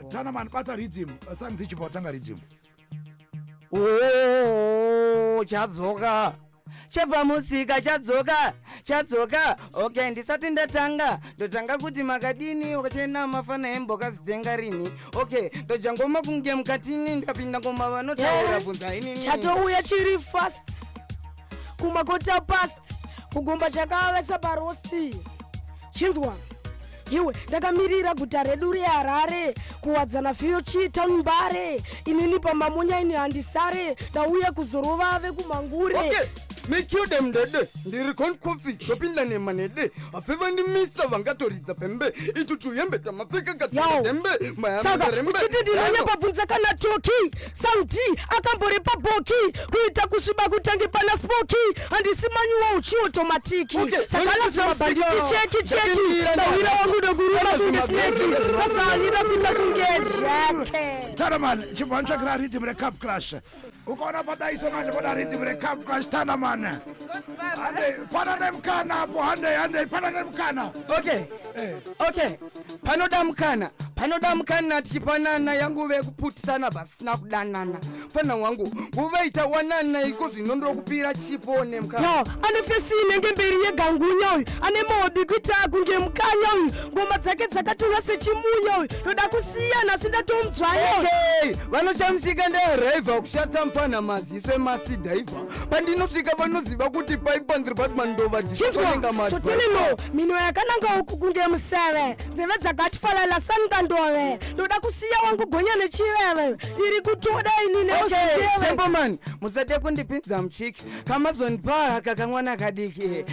Tana man bata rhythm sang tichipo tanga rhythm. Oh chadzoka chebva musika chadzoka okay ndisati ndatanga ndotanga kuti makadini ukachena mafana emboka zidzenga rini okay ndojangoma kunge mukatini ndikapinda ngoma vanotaura bvunza inini chatouya chiri fast kumakota past kugomba chakavesa parosti chinzwa iwe ndakamirira guta redu reHarare kuwadzana fiyo chita mbare inini pamamunya ini handisare ndauya kuzorova vekumangure okay. Make you them dead. Ndiri coffee topinda nemanede afeva ndimisa vangatoridza pembe itutu yembe tamapfeka katika dembe saka uchiti ndinanya pabvunza kana toki sauti akambori paboki kuita kusviba kutangi pana spoki handisimanyuwa uchi automatiki saka lazima banditi cheki sawira wangu doguruma kunge snake asalida kuita kunge jake Tanaman chipancha kra rhythm recap clash ukaona padaiso manje poda rhythm recap clash Tanaman ande panane mkana hapo ande panane mkana okay panoda mkana tichipanana yangu vekuputisana pasina kudanana fana wangu kuvaita wanana iko zvinondokupira chipo nemkana ane fesi inenge mberi yegangunya uyu ane mahobi kuita kunge mukanya uyu ngoma dzake dzakatonga sechimunya uyu ndoda kusiyana sindatomdzvanya vanoshamisika ndearaiva kushata mufana maziso emasidhaivha pandinosvika vanoziva kuti paipanziri patmandova soteneno mino yakananga uku kunge museve nzeve dzakatfalala sangandove ndoda kusiya wangu gonya nechiveve ndiri kutoda inini tempoman musate kundipinza muchiki kamazonipa kakamwana kadiki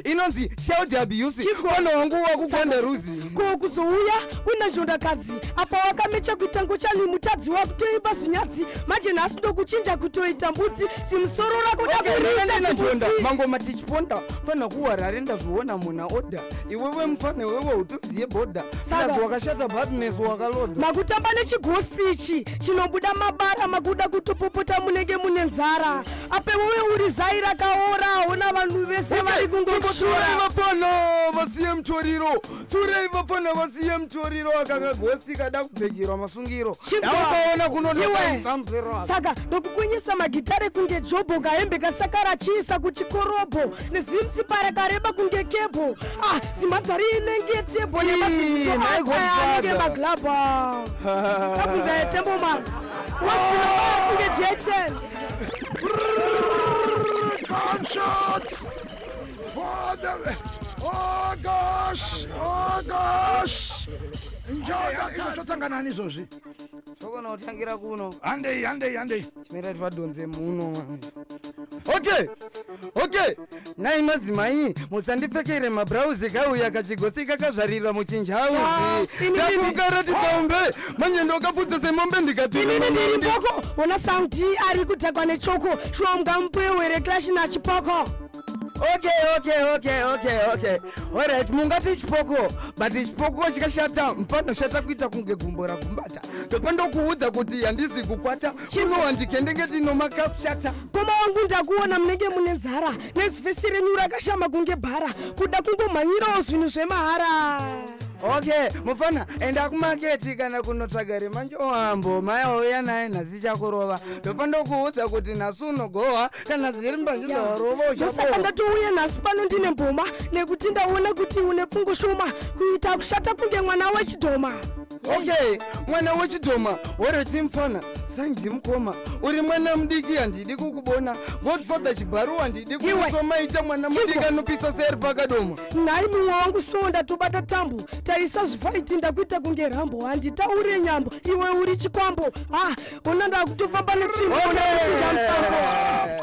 inonzi child abuse pano wangu wakugonda ruzi kuzouya una njondakadzi apa wakamecha kuita ngochani mutadzi wakutoimba zvinyadzi manje nhasi ndokuchinja kutoita mbudzi simusoro rakuda kuita mangoma tichiponda pana kuHarare ndazviona muna oda iwewe mufana wewe utoziye boda saka wakashata business wakaloda makutamba nechigosti ichi chinobuda mabara makuda kutopopota munenge mune nzara ape wewe uri zai rakaora ona vanhu vese vari kungokotora vapana vasiye mutoriro surei vapana vasiye mutoriro akakagosti kada kubvejirwa masungiro yaukaona kunodoaisamzera saka ndokukwinyisa magitare kunge jobho kahembe kasakara chiisa kuchikorobho nezimtsipa rakareba kunge kebho simadzari inenge tebho nemasisisoange maglabha kabunza yetemboman wasikinoa kunge Jackson gunshot for the oh gosh Enjoy chotangana nizozvi sokona utangira kuno ande chimera tivadonze muno okay nai madzimai musandipfekere mabrauzi kauya kachigosi kakazvarira muchinjauzi takukaratidzaumbe manje ndokapfudza semombe ndikatiinini ndiri mboko ona saundi ari kudhakwa nechoko shonga mpewere clash nachipoko okay alright mungati chipoko but chipoko chikashata mpanoshata kuita kunge gumbo ragumbata topandokuudza kuti handisi kukwata unohandikendengeti nomakashata koma wangu ndakuona munenge mune nzara nezivhesi renyu rakashama kunge bhara kuda kungomhanyirawo zvinhu zvemahara okay mufana enda kumaketi kana kunotsvaga remanjowambo mayauya naye nhasi chakurova topandokuudza kuti nhasi unogohwa kana zviri mbanjidzawarova ndatouya nhasi pano ndine mboma nekuti ndaona kuti une pfungo shoma kuita kushata kunge mwana wechidhoma okay mwana wechidhoma oreti mufana sanji mukoma uri mwana mudiki handidi kukubona godfather chibharu handidi kusomaita mwana mudiki anopisa seri pakadoma nhai mumwe wangu so ndatobata tambo tarisa zvifaiti ndakuita kunge rambo handitaure nyambo iwe uri chikwambo ona ndakutofamba netsvimbo nekuchinja musango